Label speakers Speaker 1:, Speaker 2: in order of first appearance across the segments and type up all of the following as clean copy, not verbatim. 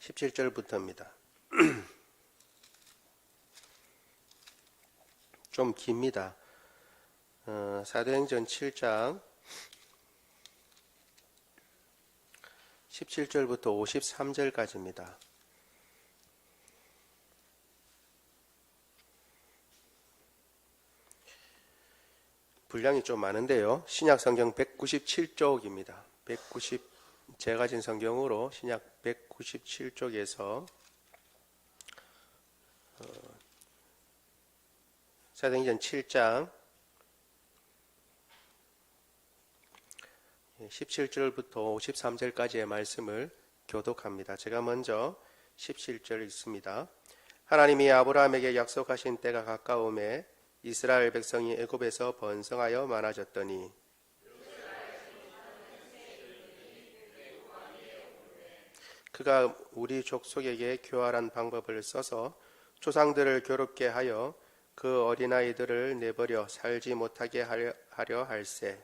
Speaker 1: 17절부터입니다. 좀 깁니다. 사도행전 7장 17절부터 53절까지입니다. 분량이 좀 많은데요. 신약 성경 197쪽입니다. 제가 가진 성경으로 신약 197쪽에서 사도행전 7장 17절부터 53절까지의 말씀을 교독합니다. 제가 먼저 17절 읽습니다. 하나님이 아브라함에게 약속하신 때가 가까움에 이스라엘 백성이 애굽에서 번성하여 많아졌더니 그가 우리 족속에게 교활한 방법을 써서 조상들을 괴롭게 하여 그 어린아이들을 내버려 살지 못하게 하려 할세.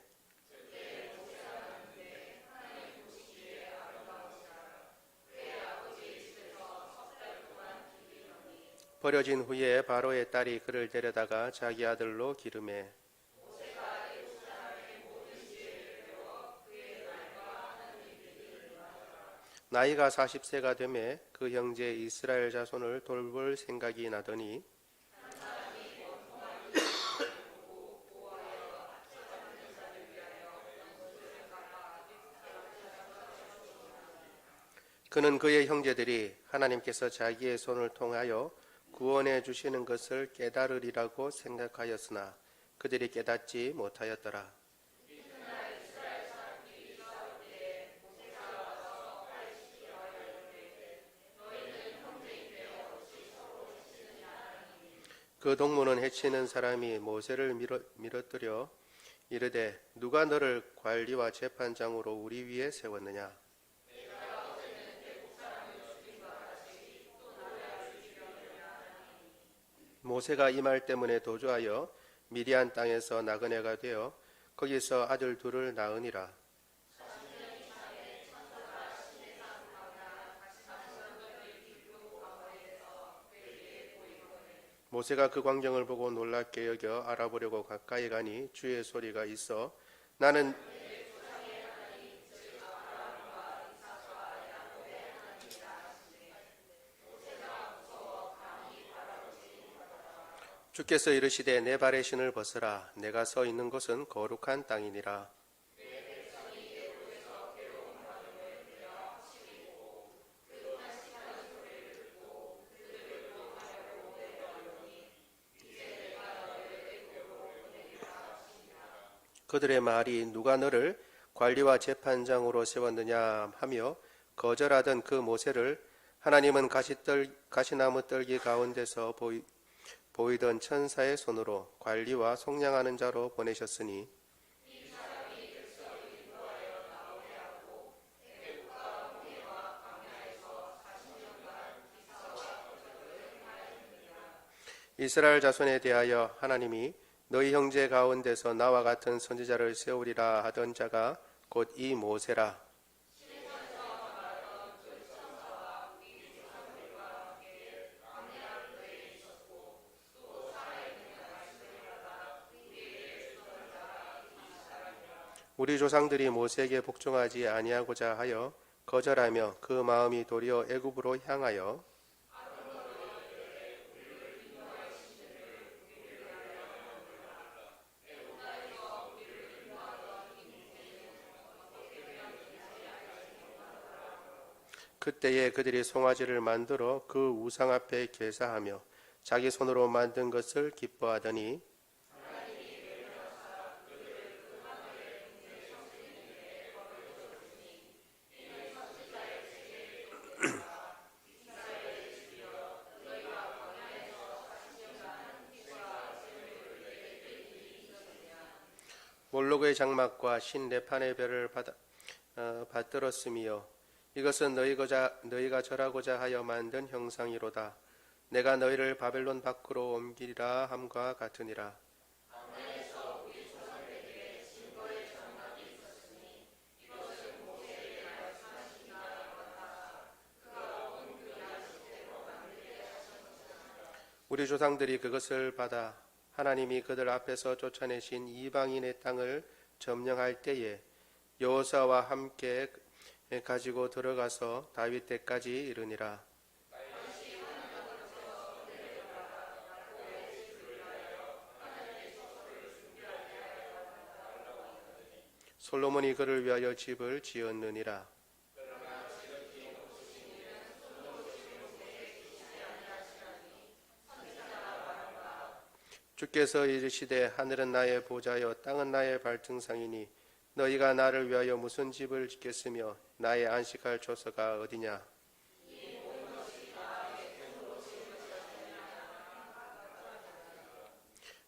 Speaker 1: 버려진 후에 바로의 딸이 그를 데려다가 자기 아들로 기르매 나이가 40세가 되매 그 형제 이스라엘 자손을 돌볼 생각이 나더니 그는 그의 형제들이 하나님께서 자기의 손을 통하여 구원해 주시는 것을 깨달으리라고 생각하였으나 그들이 깨닫지 못하였더라. 그 동무는 해치는 사람이 모세를 밀어뜨려 이르되 누가 너를 관리와 재판장으로 우리 위에 세웠느냐? 모세가 이 말 때문에 도주하여 미디안 땅에서 나그네가 되어 거기서 아들 둘을 낳으니라. 모세가 그 광경을 보고 놀랍게 여겨 알아보려고 가까이 가니 주의 소리가 있어 나는 주께서 이르시되 내 발의 신을 벗으라. 내가 서 있는 곳은 거룩한 땅이니라. 그들의 말이 누가 너를 관리와 재판장으로 세웠느냐 하며 거절하던 그 모세를 하나님은 가시나무 뜰기 가운데서 보이던 천사의 손으로 관리와 속량하는 자로 보내셨으니 이스라엘 자손에 대하여 하나님이 너희 형제 가운데서 나와 같은 선지자를 세우리라 하던 자가 곧 이 모세라. 우리 조상들이 모세에게 복종하지 아니하고자 하여 거절하며 그 마음이 도리어 애굽으로 향하여 그때에 그들이 송아지를 만들어 그 우상 앞에 제사하며 자기 손으로 만든 것을 기뻐하더니 몰록의 장막과 신 레판의 별을 받들었으며 이것은 너희가 절하고자 하여 만든 형상이로다. 내가 너희를 바벨론 밖으로 옮기리라 함과 같으니라. 우리 조상들이 그것을 받아 하나님이 그들 앞에서 쫓아내신 이방인의 땅을 점령할 때에 여호사와 함께 가지고 들어가서 다윗 때까지 이르니라. 솔로몬이 그를 위하여 집을 지었느니라. 주께서 이르시되 하늘은 나의 보좌여 땅은 나의 발등상이니 너희가 나를 위하여 무슨 집을 짓겠으며 나의 안식할 조서가 어디냐.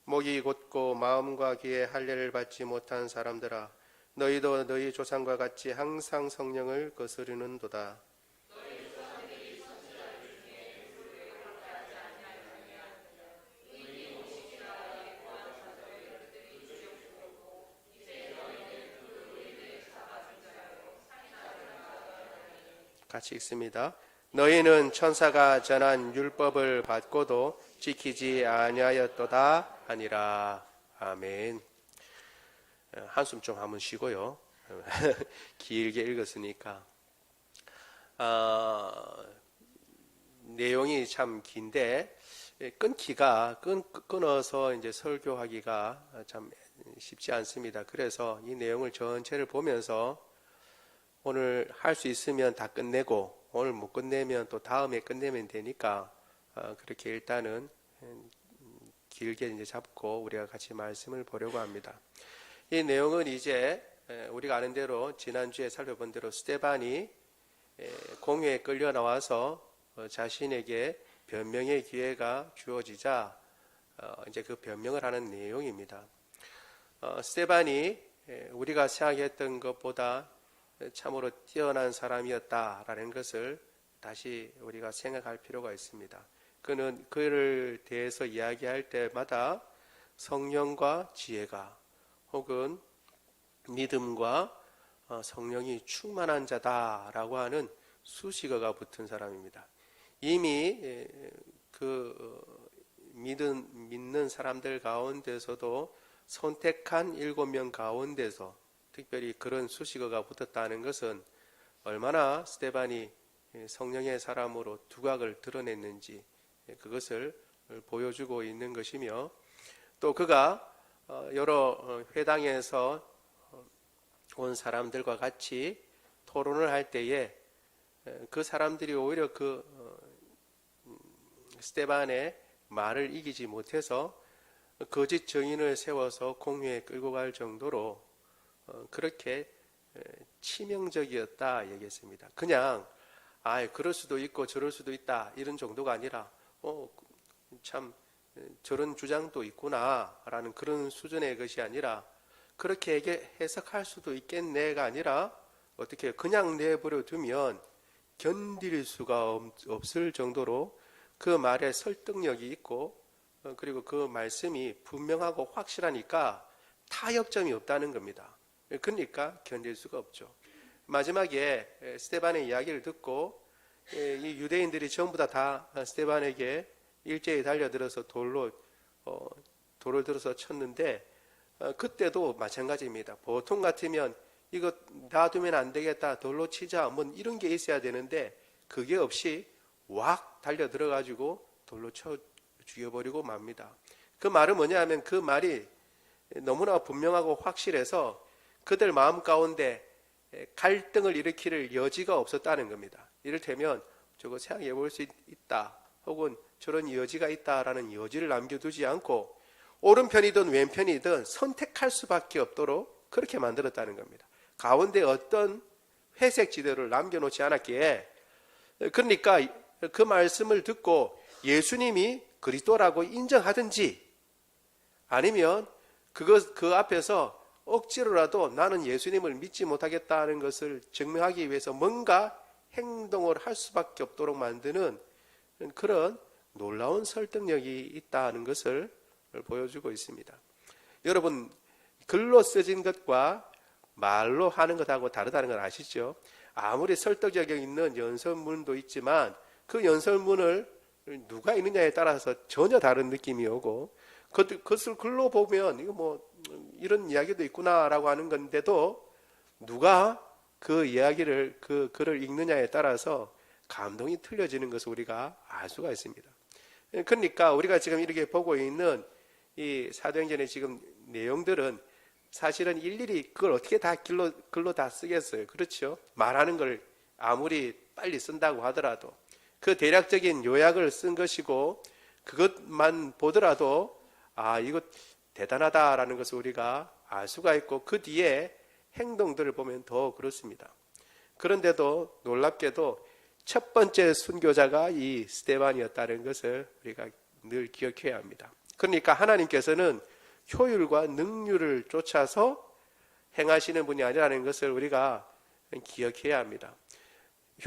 Speaker 1: 목이 곧고 마음과 귀에 할례를 받지 못한 사람들아, 너희도 너희 조상과 같이 항상 성령을 거스르는도다. 같이 읽습니다. 너희는 천사가 전한 율법을 받고도 지키지 아니하였도다 하니라. 아멘. 한숨 좀 한번 쉬고요. 길게 읽었으니까. 내용이 참 긴데 끊어서 이제 설교하기가 참 쉽지 않습니다. 그래서 이 내용을 전체를 보면서 오늘 할 수 있으면 다 끝내고 오늘 못 끝내면 또 다음에 끝내면 되니까 그렇게 일단은 길게 이제 잡고 우리가 같이 말씀을 보려고 합니다. 이 내용은 이제 우리가 아는 대로 지난주에 살펴본 대로 스데반이 공회에 끌려 나와서 자신에게 변명의 기회가 주어지자 이제 그 변명을 하는 내용입니다. 스데반이 우리가 생각했던 것보다 참으로 뛰어난 사람이었다라는 것을 다시 우리가 생각할 필요가 있습니다. 그는 그를 대해서 이야기할 때마다 성령과 지혜가 혹은 믿음과 성령이 충만한 자다라고 하는 수식어가 붙은 사람입니다. 이미 그 믿는 사람들 가운데서도 선택한 7명 가운데서 특별히 그런 수식어가 붙었다는 것은 얼마나 스데반이 성령의 사람으로 두각을 드러냈는지 그것을 보여주고 있는 것이며, 또 그가 여러 회당에서 온 사람들과 같이 토론을 할 때에 그 사람들이 오히려 그 스데반의 말을 이기지 못해서 거짓 증인을 세워서 공회에 끌고 갈 정도로 그렇게 치명적이었다 얘기했습니다. 그냥 그럴 수도 있고 저럴 수도 있다 이런 정도가 아니라 참 저런 주장도 있구나 라는 그런 수준의 것이 아니라 그렇게 해석할 수도 있겠네가 아니라 어떻게 그냥 내버려 두면 견딜 수가 없을 정도로 그 말에 설득력이 있고 그리고 그 말씀이 분명하고 확실하니까 타협점이 없다는 겁니다. 그러니까 견딜 수가 없죠. 마지막에 스데반의 이야기를 듣고 이 유대인들이 전부 다 스데반에게 일제히 달려들어서 돌을 들어서 쳤는데 그때도 마찬가지입니다. 보통 같으면 이거 놔두면 안 되겠다, 돌로 치자, 뭐 이런 게 있어야 되는데 그게 없이 왁 달려들어 가지고 돌로 쳐 죽여버리고 맙니다. 그 말은 뭐냐 하면 그 말이 너무나 분명하고 확실해서 그들 마음 가운데 갈등을 일으킬 여지가 없었다는 겁니다. 이를테면 저거 생각해 볼 수 있다 혹은 저런 여지가 있다라는 여지를 남겨두지 않고 오른편이든 왼편이든 선택할 수밖에 없도록 그렇게 만들었다는 겁니다. 가운데 어떤 회색 지대를 남겨놓지 않았기에, 그러니까 그 말씀을 듣고 예수님이 그리스도라고 인정하든지 아니면 그 앞에서 억지로라도 나는 예수님을 믿지 못하겠다는 것을 증명하기 위해서 뭔가 행동을 할 수밖에 없도록 만드는 그런 놀라운 설득력이 있다는 것을 보여주고 있습니다. 여러분, 글로 써진 것과 말로 하는 것하고 다르다는 걸 아시죠? 아무리 설득력 있는 연설문도 있지만 그 연설문을 누가 있느냐에 따라서 전혀 다른 느낌이 오고, 그것을 글로 보면 이거 뭐 이런 이야기도 있구나라고 하는 건데도 누가 그 이야기를, 그 글을 읽느냐에 따라서 감동이 틀려지는 것을 우리가 알 수가 있습니다. 그러니까 우리가 지금 이렇게 보고 있는 이 사도행전의 지금 내용들은 사실은 일일이 그걸 어떻게 다 글로 다 쓰겠어요. 그렇죠? 말하는 걸 아무리 빨리 쓴다고 하더라도 그 대략적인 요약을 쓴 것이고, 그것만 보더라도 이거 대단하다라는 것을 우리가 알 수가 있고, 그 뒤에 행동들을 보면 더 그렇습니다. 그런데도 놀랍게도 첫 번째 순교자가 이 스데반이었다는 것을 우리가 늘 기억해야 합니다. 그러니까 하나님께서는 효율과 능률을 쫓아서 행하시는 분이 아니라는 것을 우리가 기억해야 합니다.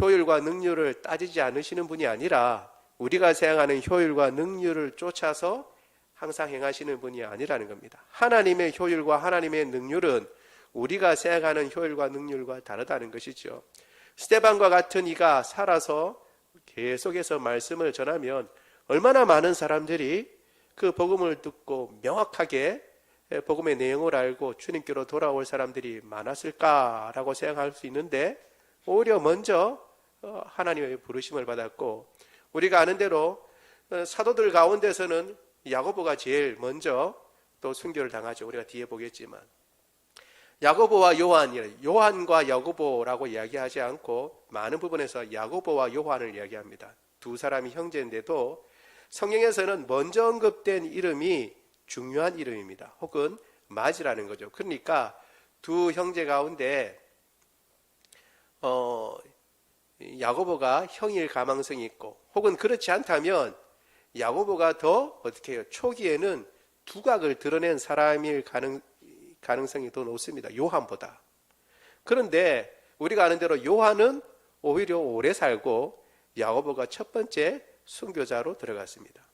Speaker 1: 효율과 능률을 따지지 않으시는 분이 아니라 우리가 생각하는 효율과 능률을 쫓아서 항상 행하시는 분이 아니라는 겁니다. 하나님의 효율과 하나님의 능률은 우리가 생각하는 효율과 능률과 다르다는 것이죠. 스데반과 같은 이가 살아서 계속해서 말씀을 전하면 얼마나 많은 사람들이 그 복음을 듣고 명확하게 복음의 내용을 알고 주님께로 돌아올 사람들이 많았을까라고 생각할 수 있는데, 오히려 먼저 하나님의 부르심을 받았고, 우리가 아는 대로 사도들 가운데서는 야고보가 제일 먼저 또 순교를 당하죠. 우리가 뒤에 보겠지만 야고보와 요한과 야고보라고 이야기하지 않고 많은 부분에서 야고보와 요한을 이야기합니다. 두 사람이 형제인데도 성경에서는 먼저 언급된 이름이 중요한 이름입니다. 혹은 맞이라는 거죠. 그러니까 두 형제 가운데 야고보가 형일 가망성이 있고, 혹은 그렇지 않다면 야고보가 더 어떻게 해요? 초기에는 두각을 드러낸 사람일 가능성이 더 높습니다. 요한보다. 그런데 우리가 아는 대로 요한은 오히려 오래 살고 야고보가 첫 번째 순교자로 들어갔습니다.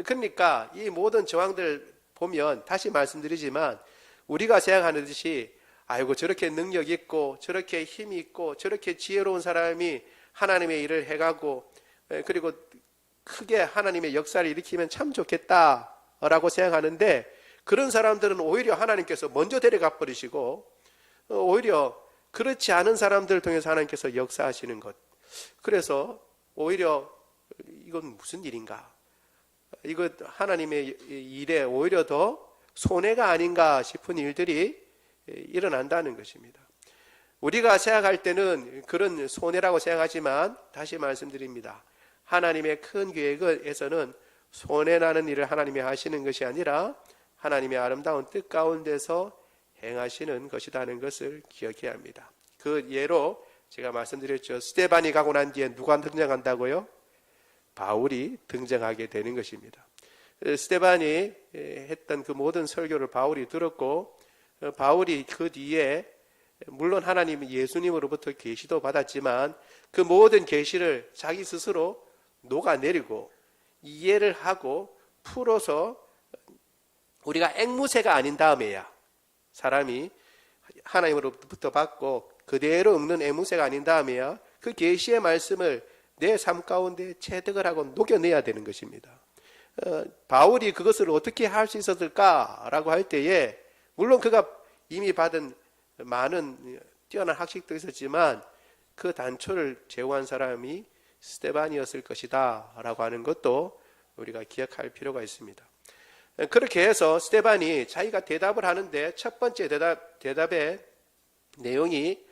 Speaker 1: 그러니까 이 모든 정황들 보면 다시 말씀드리지만, 우리가 생각하는 듯이 아이고 저렇게 능력 있고 저렇게 힘이 있고 저렇게 지혜로운 사람이 하나님의 일을 해가고 그리고 크게 하나님의 역사를 일으키면 참 좋겠다라고 생각하는데, 그런 사람들은 오히려 하나님께서 먼저 데려가 버리시고, 오히려 그렇지 않은 사람들을 통해서 하나님께서 역사하시는 것. 그래서 오히려 이건 무슨 일인가? 이거 하나님의 일에 오히려 더 손해가 아닌가 싶은 일들이 일어난다는 것입니다. 우리가 생각할 때는 그런 손해라고 생각하지만 다시 말씀드립니다. 하나님의 큰 계획에서는 손해나는 일을 하나님이 하시는 것이 아니라 하나님의 아름다운 뜻 가운데서 행하시는 것이라는 것을 기억해야 합니다. 그 예로 제가 말씀드렸죠. 스데반이 가고 난 뒤에 누가 등장한다고요? 바울이 등장하게 되는 것입니다. 스데반이 했던 그 모든 설교를 바울이 들었고, 바울이 그 뒤에 물론 하나님 예수님으로부터 계시도 받았지만 그 모든 계시를 자기 스스로 녹아내리고 이해를 하고 풀어서, 우리가 앵무새가 아닌 다음에야, 사람이 하나님으로부터 받고 그대로 읽는 앵무새가 아닌 다음에야 그 계시의 말씀을 내 삶 가운데 체득을 하고 녹여내야 되는 것입니다. 바울이 그것을 어떻게 할 수 있었을까라고 할 때에, 물론 그가 이미 받은 많은 뛰어난 학식도 있었지만 그 단초를 제공한 사람이 스데반이었을 것이다 라고 하는 것도 우리가 기억할 필요가 있습니다. 그렇게 해서 스데반이 자기가 대답을 하는데, 첫 번째 대답의 내용이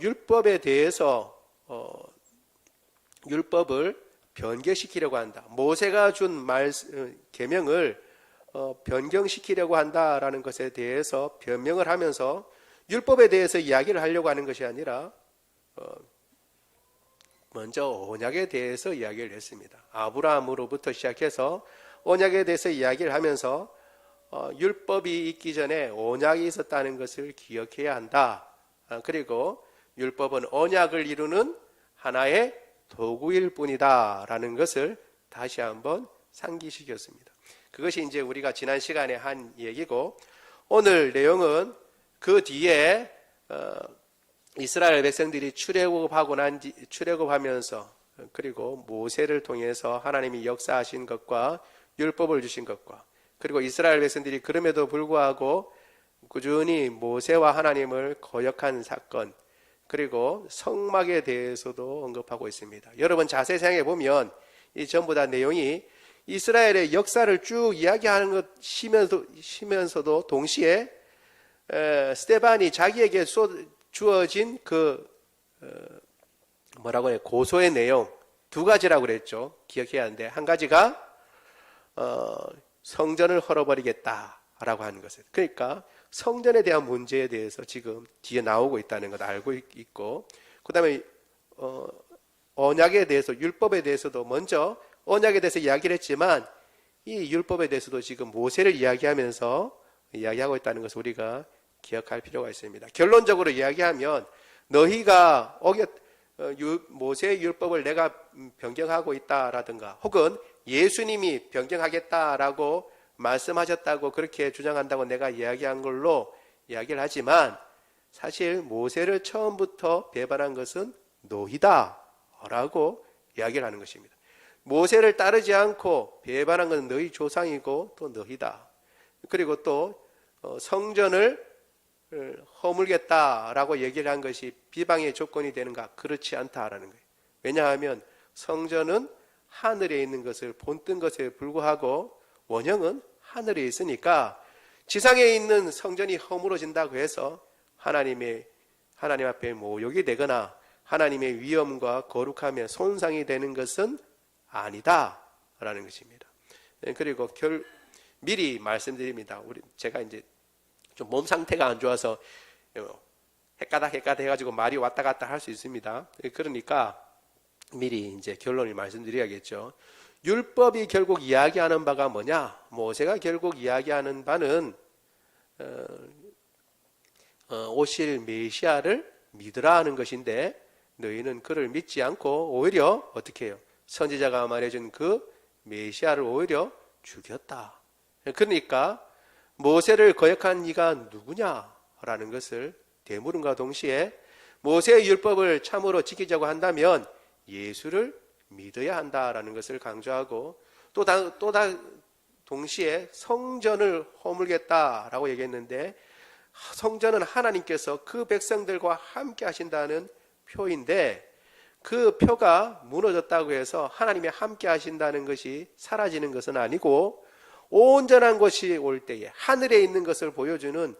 Speaker 1: 율법에 대해서 율법을 변개시키려고 한다. 모세가 준 계명을 변경시키려고 한다라는 것에 대해서 변명을 하면서 율법에 대해서 이야기를 하려고 하는 것이 아니라 먼저 언약에 대해서 이야기를 했습니다. 아브라함으로부터 시작해서 언약에 대해서 이야기를 하면서 율법이 있기 전에 언약이 있었다는 것을 기억해야 한다. 그리고 율법은 언약을 이루는 하나의 도구일 뿐이다 라는 것을 다시 한번 상기시켰습니다. 그것이 이제 우리가 지난 시간에 한 얘기고, 오늘 내용은 그 뒤에 이스라엘 백성들이 출애굽하면서 그리고 모세를 통해서 하나님이 역사하신 것과 율법을 주신 것과, 그리고 이스라엘 백성들이 그럼에도 불구하고 꾸준히 모세와 하나님을 거역한 사건, 그리고 성막에 대해서도 언급하고 있습니다. 여러분 자세히 생각해 보면 이 전부 다 내용이 이스라엘의 역사를 쭉 이야기하는 것이면서도 동시에 스데반이 자기에게 주어진 그 뭐라고 해요? 고소의 내용 두 가지라고 그랬죠. 기억해야 하는데, 한 가지가 성전을 헐어버리겠다라고 하는 것을, 그러니까 성전에 대한 문제에 대해서 지금 뒤에 나오고 있다는 걸 알고 있고, 그 다음에 언약에 대해서, 율법에 대해서도 먼저 언약에 대해서 이야기를 했지만 이 율법에 대해서도 지금 모세를 이야기하면서 이야기하고 있다는 것을 우리가 기억할 필요가 있습니다. 결론적으로 이야기하면 너희가 모세의 율법을 내가 변경하고 있다라든가, 혹은 예수님이 변경하겠다라고 말씀하셨다고 그렇게 주장한다고 내가 이야기한 걸로 이야기를 하지만, 사실 모세를 처음부터 배반한 것은 너희다라고 이야기를 하는 것입니다. 모세를 따르지 않고 배반한 것은 너희 조상이고 또 너희다. 그리고 또 성전을 허물겠다라고 얘기를 한 것이 비방의 조건이 되는가? 그렇지 않다라는 거예요. 왜냐하면 성전은 하늘에 있는 것을 본뜬 것에 불구하고 원형은 하늘에 있으니까 지상에 있는 성전이 허물어진다고 해서 하나님 앞에 모욕이 되거나 하나님의 위엄과 거룩함에 손상이 되는 것은 아니다라는 것입니다. 그리고 미리 말씀드립니다. 제가 이제 좀 몸 상태가 안 좋아서 헷가닥 해가지고 말이 왔다 갔다 할 수 있습니다. 그러니까 미리 이제 결론을 말씀드려야겠죠. 율법이 결국 이야기하는 바가 뭐냐? 모세가 결국 이야기하는 바는 오실 메시아를 믿으라 하는 것인데, 너희는 그를 믿지 않고 오히려 어떻게 해요? 선지자가 말해준 그 메시아를 오히려 죽였다. 그러니까 모세를 거역한 이가 누구냐라는 것을 되물음과 동시에 모세의 율법을 참으로 지키자고 한다면 예수를 믿어야 한다라는 것을 강조하고, 또 동시에 성전을 허물겠다라고 얘기했는데, 성전은 하나님께서 그 백성들과 함께 하신다는 표인데, 그 표가 무너졌다고 해서 하나님이 함께 하신다는 것이 사라지는 것은 아니고, 온전한 것이 올 때에 하늘에 있는 것을 보여주는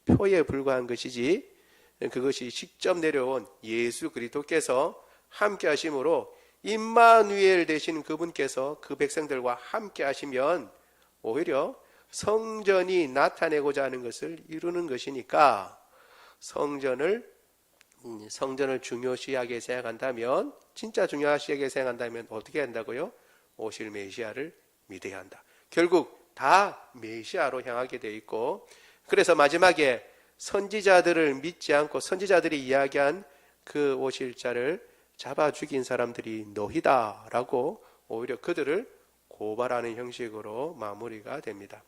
Speaker 1: 표에 불과한 것이지, 그것이 직접 내려온 예수 그리스도께서 함께 하심으로 임마누엘 되신 그분께서 그 백성들과 함께 하시면 오히려 성전이 나타내고자 하는 것을 이루는 것이니까, 성전을 중요시하게 생각한다면, 진짜 중요시하게 생각한다면 어떻게 한다고요? 오실 메시아를 믿어야 한다. 결국 다 메시아로 향하게 되어 있고, 그래서 마지막에 선지자들을 믿지 않고 선지자들이 이야기한 그 오실 자를 잡아 죽인 사람들이 너희다라고 오히려 그들을 고발하는 형식으로 마무리가 됩니다.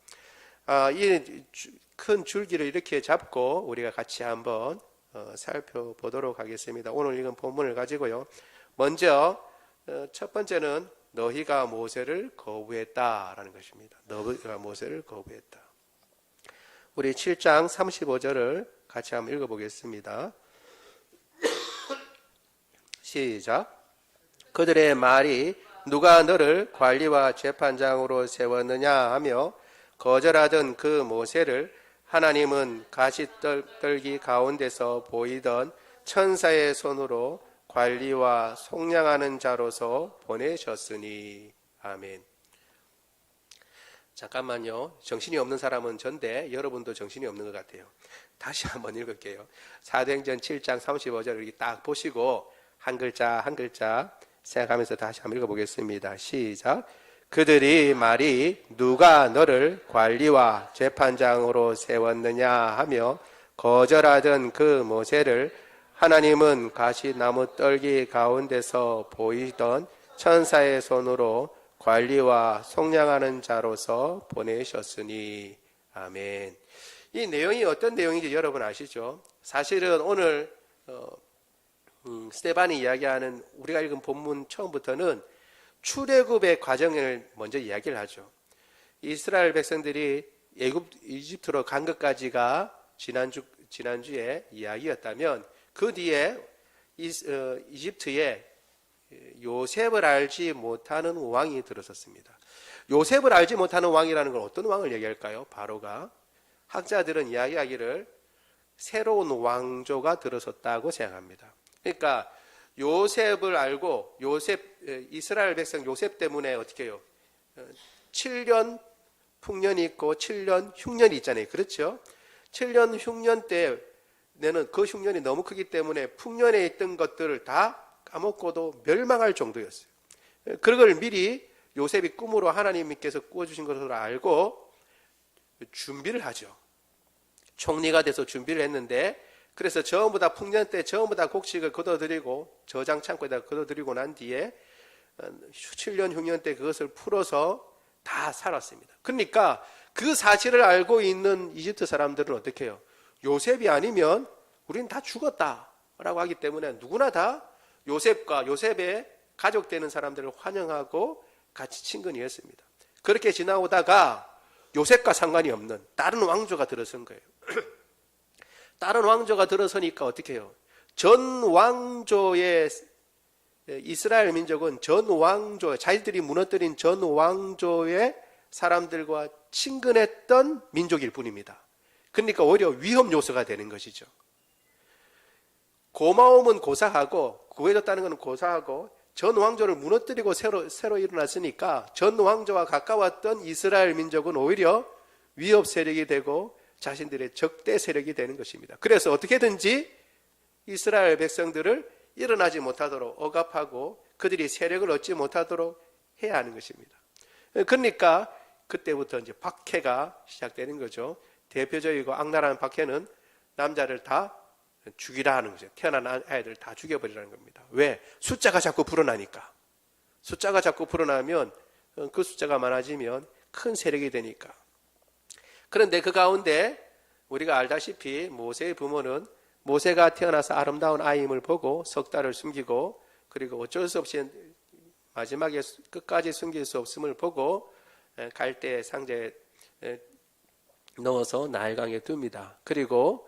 Speaker 1: 이 큰 줄기를 이렇게 잡고 우리가 같이 한번 살펴보도록 하겠습니다. 오늘 읽은 본문을 가지고요. 먼저 첫 번째는 너희가 모세를 거부했다라는 것입니다. 너희가 모세를 거부했다. 우리 7장 35절을 같이 한번 읽어보겠습니다. 시작. 그들의 말이 누가 너를 관리와 재판장으로 세웠느냐 하며 거절하던 그 모세를 하나님은 가시떨기 가운데서 보이던 천사의 손으로 관리와 속량하는 자로서 보내셨으니. 아멘. 잠깐만요. 정신이 없는 사람은 전데 여러분도 정신이 없는 것 같아요. 다시 한번 읽을게요. 사도행전 7장 35절을 이렇게 딱 보시고 한 글자 한 글자 생각하면서 다시 한번 읽어보겠습니다. 시작. 그들이 말이 누가 너를 관리와 재판장으로 세웠느냐 하며 거절하던 그 모세를 하나님은 가시나무 떨기 가운데서 보이던 천사의 손으로 관리와 속량하는 자로서 보내셨으니. 아멘. 이 내용이 어떤 내용인지 여러분 아시죠? 사실은 오늘 스데반이 이야기하는 우리가 읽은 본문 처음부터는 출애굽의 과정을 먼저 이야기를 하죠. 이스라엘 백성들이 이집트로 간 것까지가 지난주에 이야기였다면 그 뒤에 이집트에 요셉을 알지 못하는 왕이 들어섰습니다. 요셉을 알지 못하는 왕이라는 건 어떤 왕을 얘기할까요? 바로가 학자들은 이야기하기를 새로운 왕조가 들어섰다고 생각합니다. 그러니까 요셉을 알고 이스라엘 백성 요셉 때문에 어떻게 해요? 7년 풍년이 있고 7년 흉년이 있잖아요. 그렇죠? 7년 흉년 때는 그 흉년이 너무 크기 때문에 풍년에 있던 것들을 다 까먹고도 멸망할 정도였어요. 그걸 미리 요셉이 꿈으로 하나님께서 꾸어주신 것으로 알고 준비를 하죠. 총리가 돼서 준비를 했는데, 그래서 전부 다 풍년 때 전부 다 곡식을 걷어들이고 저장 창고에다 걷어들이고 난 뒤에 7년 흉년 때 그것을 풀어서 다 살았습니다. 그러니까 그 사실을 알고 있는 이집트 사람들은 어떻게 해요? 요셉이 아니면 우리는 다 죽었다라고 하기 때문에 누구나 다 요셉과 요셉의 가족 되는 사람들을 환영하고 같이 친근이었습니다. 그렇게 지나오다가 요셉과 상관이 없는 다른 왕조가 들어선 거예요. 다른 왕조가 들어서니까 어떻게 해요? 전 왕조의 이스라엘 민족은 전 왕조, 자기들이 무너뜨린 전 왕조의 사람들과 친근했던 민족일 뿐입니다. 그러니까 오히려 위험 요소가 되는 것이죠. 고마움은 고사하고, 구해줬다는 것은 고사하고, 전 왕조를 무너뜨리고 새로 일어났으니까 전 왕조와 가까웠던 이스라엘 민족은 오히려 위협 세력이 되고 자신들의 적대 세력이 되는 것입니다. 그래서 어떻게든지 이스라엘 백성들을 일어나지 못하도록 억압하고 그들이 세력을 얻지 못하도록 해야 하는 것입니다. 그러니까 그때부터 이제 박해가 시작되는 거죠. 대표적이고 악랄한 박해는 남자를 다 죽이라 하는 거죠. 태어난 아이들 다 죽여버리라는 겁니다. 왜? 숫자가 자꾸 불어나니까. 숫자가 자꾸 불어나면 그 숫자가 많아지면 큰 세력이 되니까. 그런데 그 가운데 우리가 알다시피 모세의 부모는 모세가 태어나서 아름다운 아이임을 보고 석 달을 숨기고, 그리고 어쩔 수 없이 마지막에 끝까지 숨길 수 없음을 보고 갈대 상자에 넣어서 나일강에 둡니다. 그리고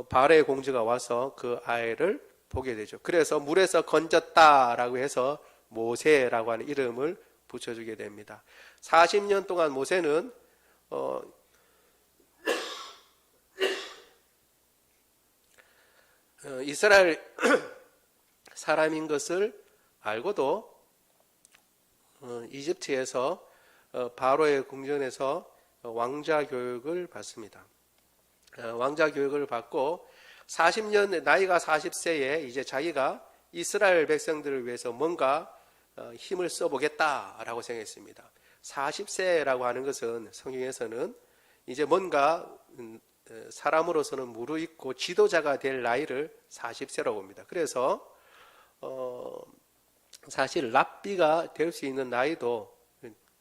Speaker 1: 바로의 공주가 와서 그 아이를 보게 되죠. 그래서 물에서 건졌다라고 해서 모세라고 하는 이름을 붙여주게 됩니다. 40년 동안 모세는 이스라엘 사람인 것을 알고도 이집트에서 바로의 궁전에서 왕자 교육을 받습니다. 왕자 교육을 받고 40년, 나이가 40세에 이제 자기가 이스라엘 백성들을 위해서 뭔가 힘을 써보겠다라고 생각했습니다. 40세라고 하는 것은 성경에서는 이제 뭔가 사람으로서는 무르익고 지도자가 될 나이를 40세라고 봅니다. 그래서 사실 랍비가 될 수 있는 나이도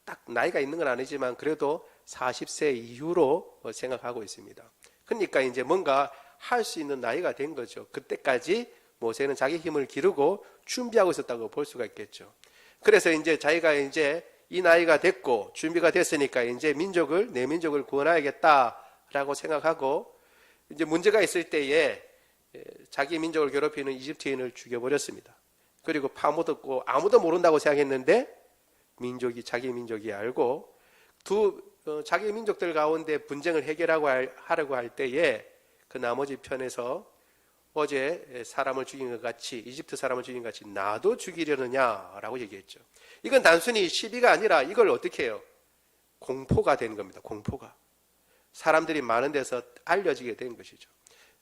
Speaker 1: 딱 나이가 있는 건 아니지만 그래도 40세 이후로 생각하고 있습니다. 그러니까 이제 뭔가 할 수 있는 나이가 된 거죠. 그때까지 모세는 자기 힘을 기르고 준비하고 있었다고 볼 수가 있겠죠. 그래서 이제 자기가 이제 이 나이가 됐고 준비가 됐으니까 이제 내 민족을 구원해야겠다라고 생각하고, 이제 문제가 있을 때에 자기 민족을 괴롭히는 이집트인을 죽여버렸습니다. 그리고 파묻었고 아무도 모른다고 생각했는데 자기 민족이 알고 자기 민족들 가운데 분쟁을 하려고 할 때에 그 나머지 편에서 어제 사람을 죽인 것 같이, 이집트 사람을 죽인 것 같이 나도 죽이려느냐라고 얘기했죠. 이건 단순히 시비가 아니라 이걸 어떻게 해요? 공포가 된 겁니다. 공포가. 사람들이 많은 데서 알려지게 된 것이죠.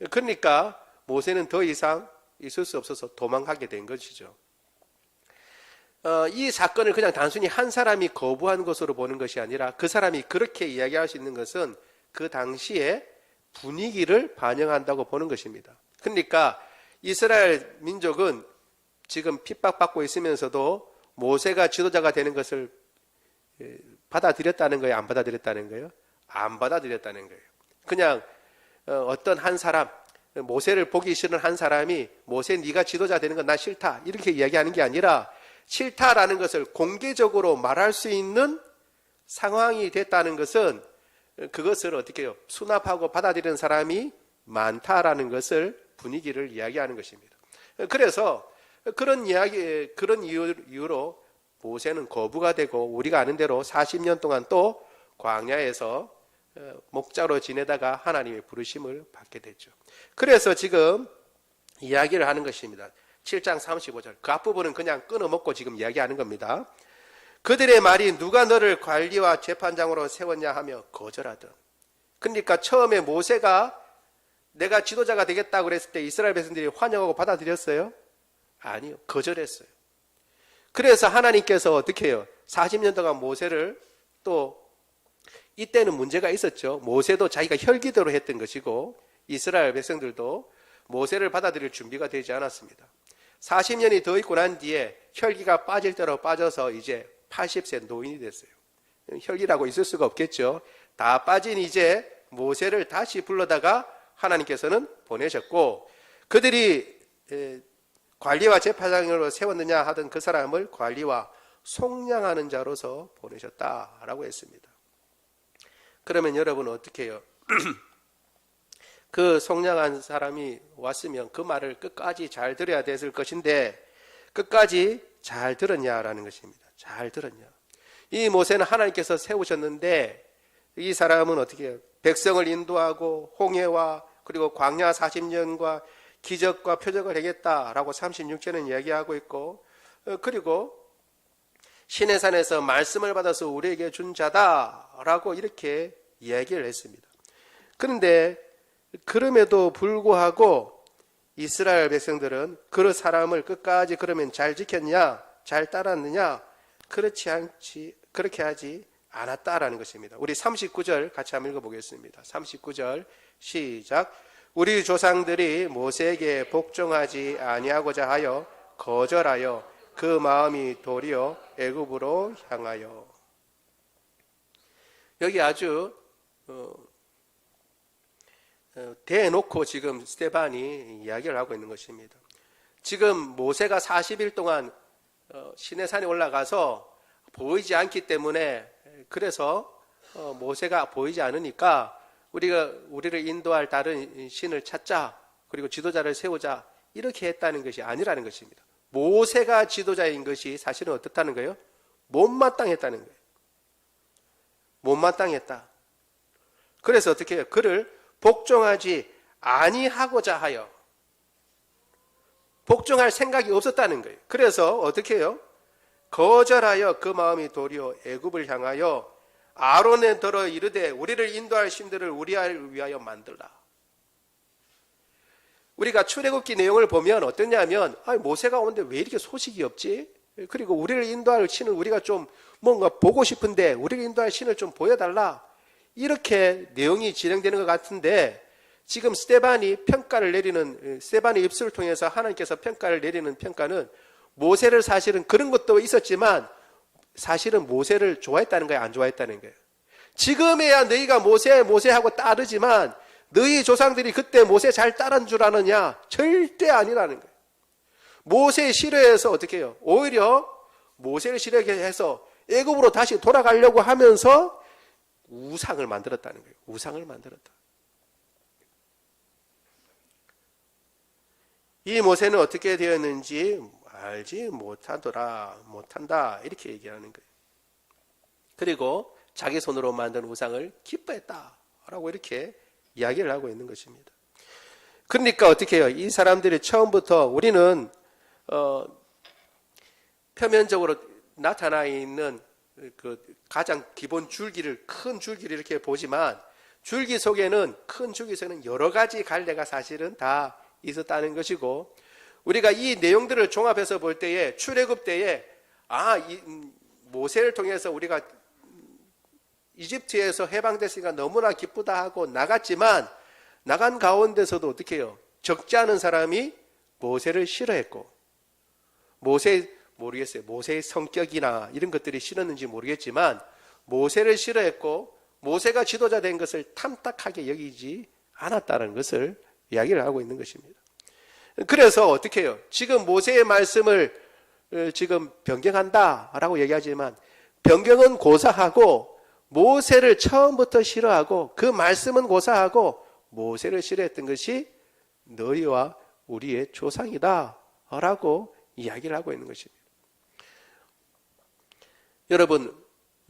Speaker 1: 그러니까 모세는 더 이상 있을 수 없어서 도망가게 된 것이죠. 이 사건을 그냥 단순히 한 사람이 거부한 것으로 보는 것이 아니라 그 사람이 그렇게 이야기할 수 있는 것은 그 당시에 분위기를 반영한다고 보는 것입니다. 그러니까 이스라엘 민족은 지금 핍박받고 있으면서도 모세가 지도자가 되는 것을 받아들였다는 거예요? 안 받아들였다는 거예요? 안 받아들였다는 거예요. 그냥 어떤 한 사람, 모세를 보기 싫은 한 사람이 모세 네가 지도자 되는 건 나 싫다 이렇게 이야기하는 게 아니라 싫다라는 것을 공개적으로 말할 수 있는 상황이 됐다는 것은 그것을 어떻게 해요? 수납하고 받아들이는 사람이 많다라는 것을 분위기를 이야기하는 것입니다. 그래서 그런 이유로 모세는 거부가 되고 우리가 아는 대로 40년 동안 또 광야에서 목자로 지내다가 하나님의 부르심을 받게 됐죠. 그래서 지금 이야기를 하는 것입니다. 7장 35절 그 앞부분은 그냥 끊어먹고 지금 이야기하는 겁니다. 그들의 말이 누가 너를 관리와 재판장으로 세웠냐 하며 거절하던. 그러니까 처음에 모세가 내가 지도자가 되겠다고 그랬을 때 이스라엘 백성들이 환영하고 받아들였어요? 아니요. 거절했어요. 그래서 하나님께서 어떻게 해요? 40년 동안 모세를 또 이때는 문제가 있었죠. 모세도 자기가 혈기대로 했던 것이고 이스라엘 백성들도 모세를 받아들일 준비가 되지 않았습니다. 40년이 더 있고 난 뒤에 혈기가 빠질 대로 빠져서 이제 80세 노인이 됐어요. 혈기라고 있을 수가 없겠죠. 다 빠진 이제 모세를 다시 불러다가 하나님께서는 보내셨고 그들이 관리와 재판장으로 세웠느냐 하던 그 사람을 관리와 속량하는 자로서 보내셨다라고 했습니다. 그러면 여러분은 어떻게 해요? 그 속량한 사람이 왔으면 그 말을 끝까지 잘 들어야 됐을 것인데 끝까지 잘 들었냐라는 것입니다. 잘 들었냐. 이 모세는 하나님께서 세우셨는데 이 사람은 어떻게 해요? 백성을 인도하고 홍해와 그리고 광야 40년과 기적과 표적을 하겠다라고 36절은 이야기하고 있고 그리고 신의 산에서 말씀을 받아서 우리에게 준 자다라고 이렇게 이야기를 했습니다. 그런데 그럼에도 불구하고 이스라엘 백성들은 그 사람을 끝까지 그러면 잘 지켰냐? 잘 따랐느냐? 그렇게 하지 않았다라는 것입니다. 우리 39절 같이 한번 읽어보겠습니다. 39절 시작. 우리 조상들이 모세에게 복종하지 아니하고자 하여 거절하여 그 마음이 도리어 애굽으로 향하여. 여기 아주 대놓고 지금 스데반이 이야기를 하고 있는 것입니다. 지금 모세가 40일 동안 시내산에 올라가서 보이지 않기 때문에 그래서 모세가 보이지 않으니까 우리를 인도할 다른 신을 찾자 그리고 지도자를 세우자 이렇게 했다는 것이 아니라는 것입니다. 모세가 지도자인 것이 사실은 어떻다는 거예요? 못마땅했다는 거예요. 못마땅했다. 그래서 어떻게 해요? 그를 복종하지 아니하고자 하여 복종할 생각이 없었다는 거예요. 그래서 어떻게 해요? 거절하여 그 마음이 도리어 애굽을 향하여 아론에 들어 이르되 우리를 인도할 신들을 우리를 위하여 만들라. 우리가 출애굽기 내용을 보면 어떠냐면 모세가 오는데 왜 이렇게 소식이 없지? 그리고 우리를 인도할 신을 우리가 좀 뭔가 보고 싶은데 우리를 인도할 신을 좀 보여달라. 이렇게 내용이 진행되는 것 같은데 지금 스데반의 입술을 통해서 하나님께서 평가를 내리는 평가는 모세를 사실은 그런 것도 있었지만 사실은 모세를 좋아했다는 거예요? 안 좋아했다는 거예요? 지금에야 너희가 모세하고 따르지만 너희 조상들이 그때 모세 잘 따른 줄 아느냐? 절대 아니라는 거예요. 모세 싫어해서 어떻게 해요? 오히려 모세를 싫어해서 애굽으로 다시 돌아가려고 하면서 우상을 만들었다는 거예요. 우상을 만들었다. 이 모세는 어떻게 되었는지 알지 못한다 이렇게 얘기하는 거예요. 그리고 자기 손으로 만든 우상을 기뻐했다라고 이렇게 이야기를 하고 있는 것입니다. 그러니까 어떻게 해요? 이 사람들이 처음부터 우리는 표면적으로 나타나 있는 그 가장 기본 큰 줄기를 이렇게 보지만 줄기 속에는 큰 줄기 속에는 여러 가지 갈래가 사실은 다 있었다는 것이고 우리가 이 내용들을 종합해서 볼 때에 출애굽 때에 모세를 통해서 우리가 이집트에서 해방됐으니까 너무나 기쁘다 하고 나갔지만 나간 가운데서도 어떻게 해요? 적지 않은 사람이 모세를 싫어했고 모세의 성격이나 이런 것들이 싫었는지 모르겠지만 모세를 싫어했고 모세가 지도자 된 것을 탐탁하게 여기지 않았다는 것을 이야기를 하고 있는 것입니다. 그래서 어떻게 해요? 지금 모세의 말씀을 지금 변경한다라고 얘기하지만 변경은 고사하고 모세를 처음부터 싫어하고 그 말씀은 고사하고 모세를 싫어했던 것이 너희와 우리의 조상이다 라고 이야기를 하고 있는 것입니다. 여러분,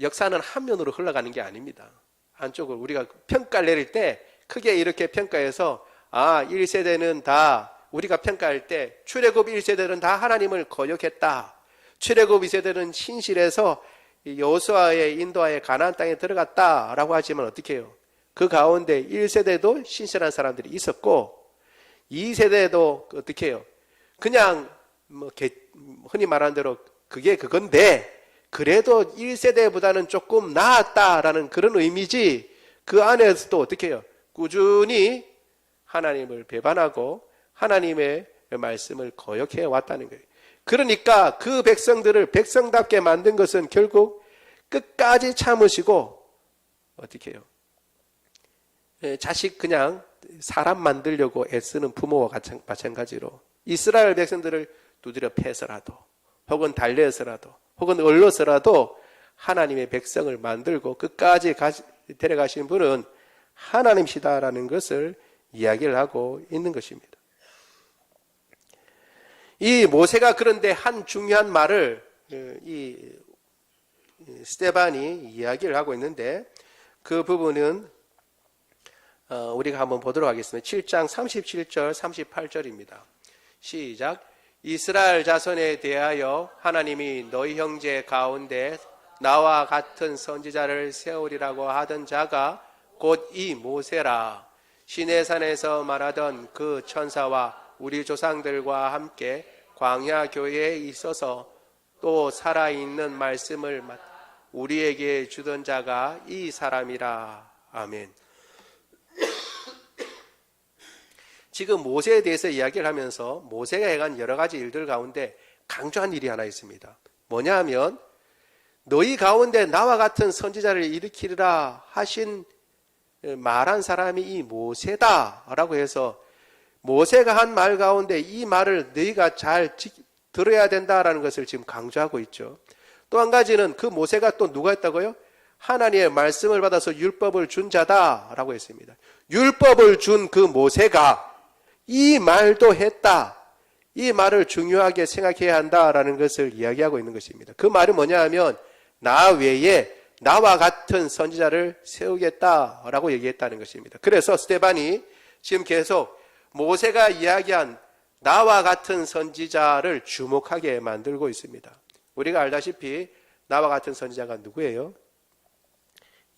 Speaker 1: 역사는 한면으로 흘러가는 게 아닙니다. 한쪽으로 우리가 평가를 내릴 때 크게 이렇게 평가해서 1세대는 다 우리가 평가할 때 출애굽 1세대는 다 하나님을 거역했다. 출애굽 2세대는 신실해서 여호수아의 인도하에 가나안 땅에 들어갔다라고 하지만 어떻게 해요? 그 가운데 1세대도 신실한 사람들이 있었고 2세대도 어떻게 해요? 그냥 흔히 말하는 대로 그게 그건데 그래도 1세대보다는 조금 나았다라는 그런 의미지 그 안에서도 어떻게 해요? 꾸준히 하나님을 배반하고 하나님의 말씀을 거역해 왔다는 거예요. 그러니까 그 백성들을 백성답게 만든 것은 결국 끝까지 참으시고 어떻게 해요? 자식 그냥 사람 만들려고 애쓰는 부모와 마찬가지로 이스라엘 백성들을 두드려 패서라도 혹은 달래서라도 혹은 얼러서라도 하나님의 백성을 만들고 끝까지 데려가신 분은 하나님이시다라는 것을 이야기를 하고 있는 것입니다. 이 모세가 그런데 한 중요한 말을 이 스데반이 이야기를 하고 있는데 그 부분은 우리가 한번 보도록 하겠습니다. 7장 37절 38절입니다. 시작. 이스라엘 자손에 대하여 하나님이 너희 형제 가운데 나와 같은 선지자를 세우리라고 하던 자가 곧 이 모세라. 시내산에서 말하던 그 천사와 우리 조상들과 함께 광야 교회에 있어서 또 살아있는 말씀을 우리에게 주던 자가 이 사람이라. 아멘. 지금 모세에 대해서 이야기를 하면서 모세가 행한 여러 가지 일들 가운데 강조한 일이 하나 있습니다. 뭐냐 하면 너희 가운데 나와 같은 선지자를 일으키리라 하신 말한 사람이 이 모세다라고 해서 모세가 한 말 가운데 이 말을 너희가 잘 들어야 된다라는 것을 지금 강조하고 있죠. 또 한 가지는 그 모세가 또 누가 했다고요? 하나님의 말씀을 받아서 율법을 준 자다라고 했습니다. 율법을 준 그 모세가 이 말도 했다. 이 말을 중요하게 생각해야 한다라는 것을 이야기하고 있는 것입니다. 그 말은 뭐냐 하면 나 외에 나와 같은 선지자를 세우겠다라고 얘기했다는 것입니다. 그래서 스데반이 지금 계속 모세가 이야기한 나와 같은 선지자를 주목하게 만들고 있습니다. 우리가 알다시피 나와 같은 선지자가 누구예요?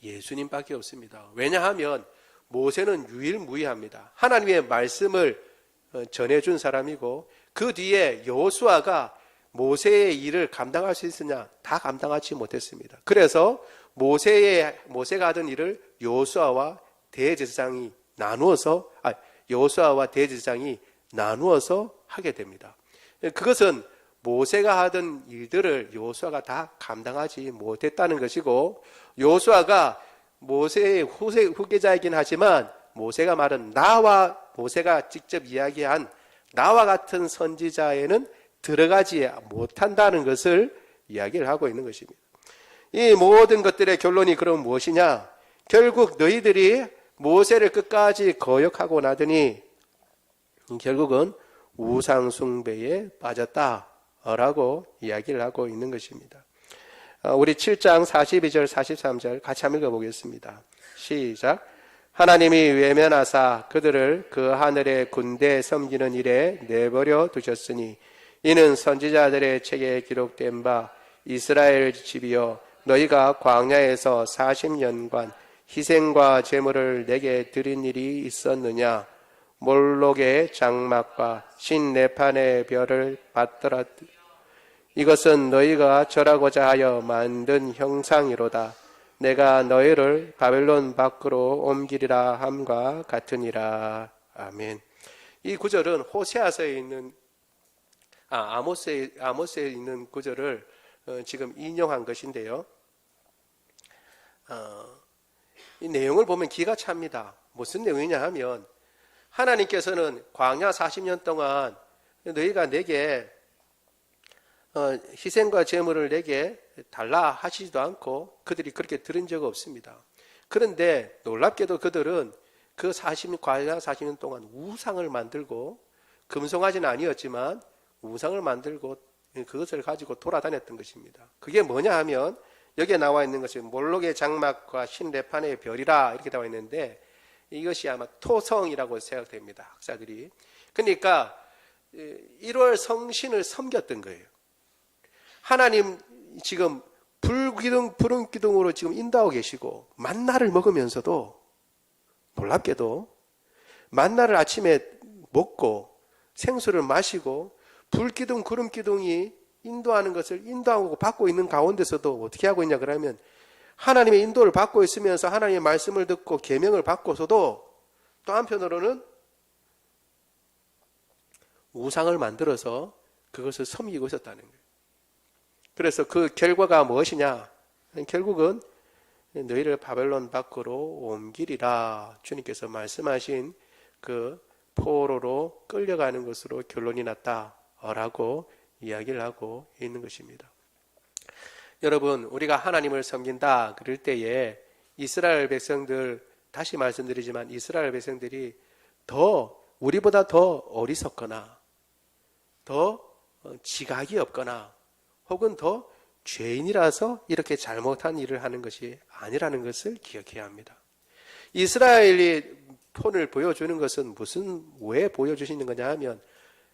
Speaker 1: 예수님밖에 없습니다. 왜냐하면 모세는 유일무이합니다. 하나님의 말씀을 전해준 사람이고 그 뒤에 여호수아가 모세의 일을 감당할 수 있으냐? 다 감당하지 못했습니다. 그래서 모세가 하던 일을 여호수아와 대제사장이 나누어서 하게 됩니다. 그것은 모세가 하던 일들을 여호수아가 다 감당하지 못했다는 것이고 여호수아가 모세의 후계자이긴 하지만 모세가 말한 모세가 직접 이야기한 나와 같은 선지자에는 들어가지 못한다는 것을 이야기를 하고 있는 것입니다. 이 모든 것들의 결론이 그럼 무엇이냐? 결국 너희들이 모세를 끝까지 거역하고 나더니 결국은 우상숭배에 빠졌다라고 이야기를 하고 있는 것입니다. 우리 7장 42절 43절 같이 한번 읽어보겠습니다. 시작. 하나님이 외면하사 그들을 그 하늘의 군대에 섬기는 일에 내버려 두셨으니 이는 선지자들의 책에 기록된 바 이스라엘 집이여 너희가 광야에서 40년간 희생과 제물을 내게 드린 일이 있었느냐? 몰록의 장막과 신네판의 별을 받들었. 이것은 너희가 절하고자 하여 만든 형상이로다. 내가 너희를 바벨론 밖으로 옮기리라 함과 같으니라. 아멘. 이 구절은 호세아서에 있는 아모스에 있는 구절을 지금 인용한 것인데요. 이 내용을 보면 기가 찹니다. 무슨 내용이냐 하면 하나님께서는 광야 40년 동안 너희가 내게 희생과 제물을 내게 달라 하시지도 않고 그들이 그렇게 들은 적 없습니다. 그런데 놀랍게도 그들은 그 광야 40년 동안 우상을 만들고, 금송아지는 아니었지만 우상을 만들고 그것을 가지고 돌아다녔던 것입니다. 그게 뭐냐 하면 여기에 나와 있는 것이 몰록의 장막과 신레판의 별이라 이렇게 나와 있는데, 이것이 아마 토성이라고 생각됩니다. 학자들이. 그러니까 1월 성신을 섬겼던 거예요. 하나님 지금 푸른 기둥으로 지금 인도하고 계시고, 만나를 먹으면서도 놀랍게도 만나를 아침에 먹고 생수를 마시고 불기둥 구름 기둥이 인도하는 것을 인도하고 받고 있는 가운데서도 어떻게 하고 있냐 그러면, 하나님의 인도를 받고 있으면서 하나님의 말씀을 듣고 계명을 받고서도 또 한편으로는 우상을 만들어서 그것을 섬기고 있었다는 거예요. 그래서 그 결과가 무엇이냐? 결국은 너희를 바벨론 밖으로 옮기리라 주님께서 말씀하신 그 포로로 끌려가는 것으로 결론이 났다라고 이야기를 하고 있는 것입니다. 여러분, 우리가 하나님을 섬긴다 그럴 때에 이스라엘 백성들, 다시 말씀드리지만 이스라엘 백성들이 우리보다 더 어리석거나 더 지각이 없거나 혹은 더 죄인이라서 이렇게 잘못한 일을 하는 것이 아니라는 것을 기억해야 합니다. 이스라엘이 본을 보여주는 것은 왜 보여주시는 거냐 하면,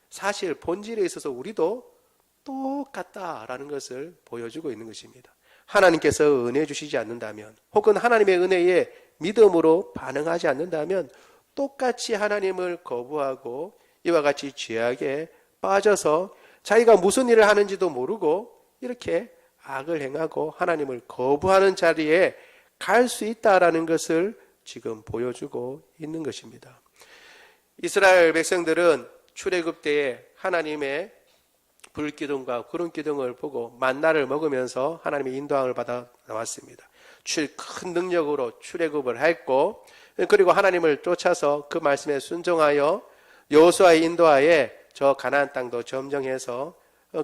Speaker 1: 사실 본질에 있어서 우리도 똑같다라는 것을 보여주고 있는 것입니다. 하나님께서 은혜 주시지 않는다면, 혹은 하나님의 은혜에 믿음으로 반응하지 않는다면 똑같이 하나님을 거부하고 이와 같이 죄악에 빠져서 자기가 무슨 일을 하는지도 모르고 이렇게 악을 행하고 하나님을 거부하는 자리에 갈 수 있다라는 것을 지금 보여주고 있는 것입니다. 이스라엘 백성들은 출애굽 때에 하나님의 불기둥과 구름기둥을 보고 만나를 먹으면서 하나님의 인도함을 받아 나왔습니다. 큰 능력으로 출애굽을 했고, 그리고 하나님을 쫓아서 그 말씀에 순종하여 여호수아의 인도하에 저 가나안 땅도 점령해서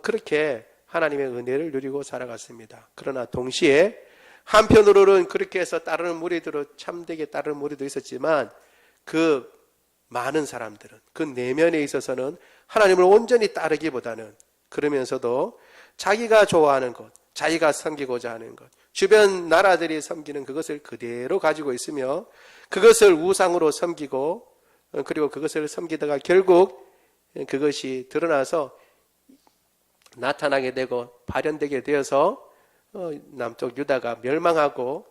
Speaker 1: 그렇게 하나님의 은혜를 누리고 살아갔습니다. 그러나 동시에 한편으로는 그렇게 해서 따르는 무리들은 참되게 따르는 무리도 있었지만, 그 많은 사람들은 그 내면에 있어서는 하나님을 온전히 따르기보다는, 그러면서도 자기가 좋아하는 것, 자기가 섬기고자 하는 것, 주변 나라들이 섬기는 그것을 그대로 가지고 있으며 그것을 우상으로 섬기고, 그리고 그것을 섬기다가 결국 그것이 드러나서 나타나게 되고 발현되게 되어서 남쪽 유다가 멸망하고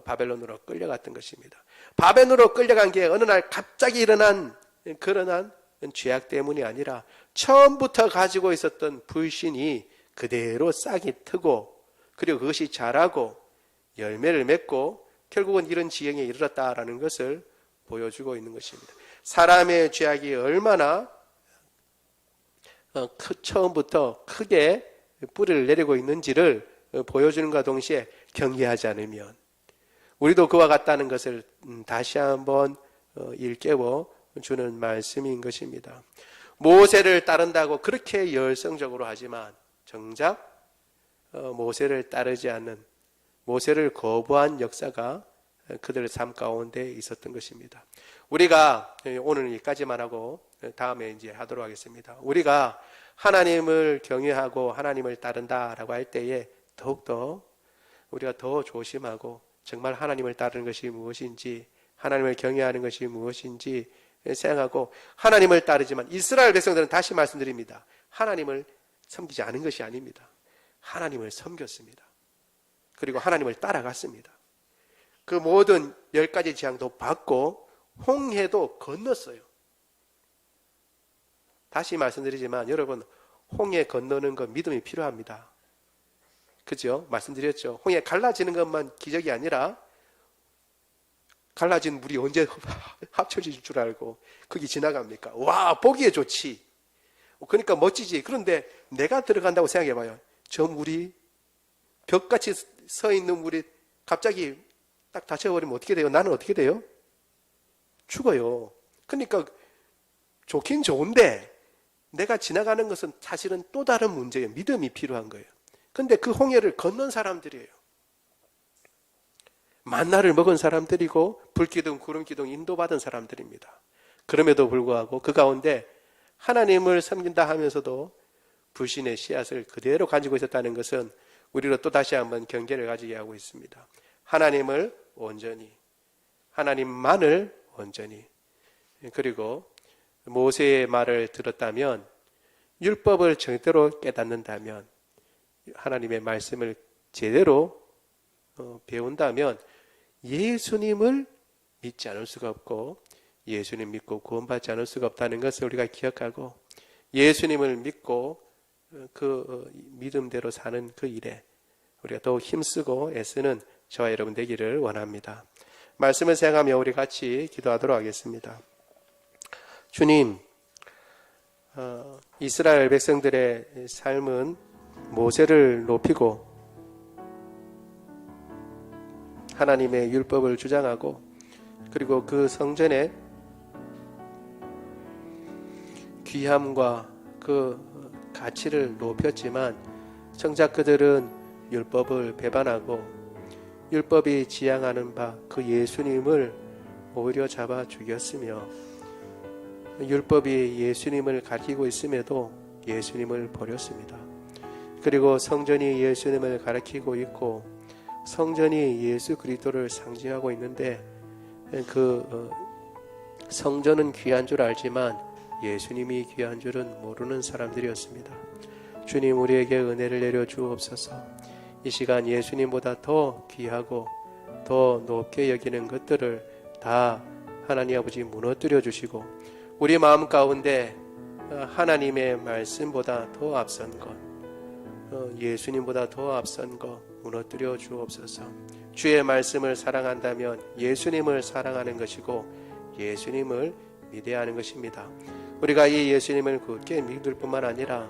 Speaker 1: 바벨론으로 끌려갔던 것입니다. 바벨론으로 끌려간 게 어느 날 갑자기 일어난 그러한 죄악 때문이 아니라 처음부터 가지고 있었던 불신이 그대로 싹이 트고, 그리고 그것이 자라고 열매를 맺고 결국은 이런 지경에 이르렀다라는 것을 보여주고 있는 것입니다. 사람의 죄악이 얼마나 처음부터 크게 뿌리를 내리고 있는지를 보여주는과 동시에 경계하지 않으면 우리도 그와 같다는 것을 다시 한번 일깨워 주는 말씀인 것입니다. 모세를 따른다고 그렇게 열성적으로 하지만 정작 모세를 따르지 않는, 모세를 거부한 역사가 그들의 삶 가운데 있었던 것입니다. 우리가 오늘 여기까지만 하고 다음에 이제 하도록 하겠습니다. 우리가 하나님을 경외하고 하나님을 따른다라고 할 때에 더욱더 우리가 더 조심하고 정말 하나님을 따르는 것이 무엇인지, 하나님을 경외하는 것이 무엇인지 생각하고 하나님을 따르지만, 이스라엘 백성들은 다시 말씀드립니다. 하나님을 섬기지 않은 것이 아닙니다. 하나님을 섬겼습니다. 그리고 하나님을 따라갔습니다. 그 모든 10가지 재앙도 받고 홍해도 건넜어요. 다시 말씀드리지만 여러분, 홍해 건너는 건 믿음이 필요합니다. 그죠? 말씀드렸죠. 홍해 갈라지는 것만 기적이 아니라 갈라진 물이 언제 합쳐질 줄 알고 거기 지나갑니까? 와, 보기에 좋지. 그러니까 멋지지. 그런데 내가 들어간다고 생각해봐요. 저 물이 벽같이 서 있는 물이 갑자기 딱 닫혀버리면 어떻게 돼요? 나는 어떻게 돼요? 죽어요. 그러니까 좋긴 좋은데 내가 지나가는 것은 사실은 또 다른 문제예요. 믿음이 필요한 거예요. 근데 그 홍해를 건넌 사람들이에요. 만나를 먹은 사람들이고 불기둥 구름기둥 인도받은 사람들입니다. 그럼에도 불구하고 그 가운데 하나님을 섬긴다 하면서도 불신의 씨앗을 그대로 가지고 있었다는 것은 우리로 또다시 한번 경계를 가지게 하고 있습니다. 하나님을 온전히, 하나님만을 온전히, 그리고 모세의 말을 들었다면, 율법을 제대로 깨닫는다면, 하나님의 말씀을 제대로 배운다면 예수님을 믿지 않을 수가 없고, 예수님 믿고 구원받지 않을 수가 없다는 것을 우리가 기억하고, 예수님을 믿고 그 믿음대로 사는 그 일에 우리가 더욱 힘쓰고 애쓰는 저와 여러분 되기를 원합니다. 말씀을 생각하며 우리 같이 기도하도록 하겠습니다. 주님, 이스라엘 백성들의 삶은 모세를 높이고 하나님의 율법을 주장하고 그리고 그 성전의 귀함과 그 가치를 높였지만 정작 그들은 율법을 배반하고 율법이 지향하는 바 그 예수님을 오히려 잡아 죽였으며 율법이 예수님을 가리키고 있음에도 예수님을 버렸습니다. 그리고 성전이 예수님을 가리키고 있고 성전이 예수 그리스도를 상징하고 있는데 그 성전은 귀한 줄 알지만 예수님이 귀한 줄은 모르는 사람들이었습니다. 주님, 우리에게 은혜를 내려 주옵소서. 이 시간 예수님보다 더 귀하고 더 높게 여기는 것들을 다 하나님 아버지 무너뜨려 주시고 우리 마음 가운데 하나님의 말씀보다 더 앞선 것, 예수님보다 더 앞선 것 무너뜨려 주옵소서. 주의 말씀을 사랑한다면 예수님을 사랑하는 것이고 예수님을 믿어야 하는 것입니다. 우리가 이 예수님을 굳게 믿을 뿐만 아니라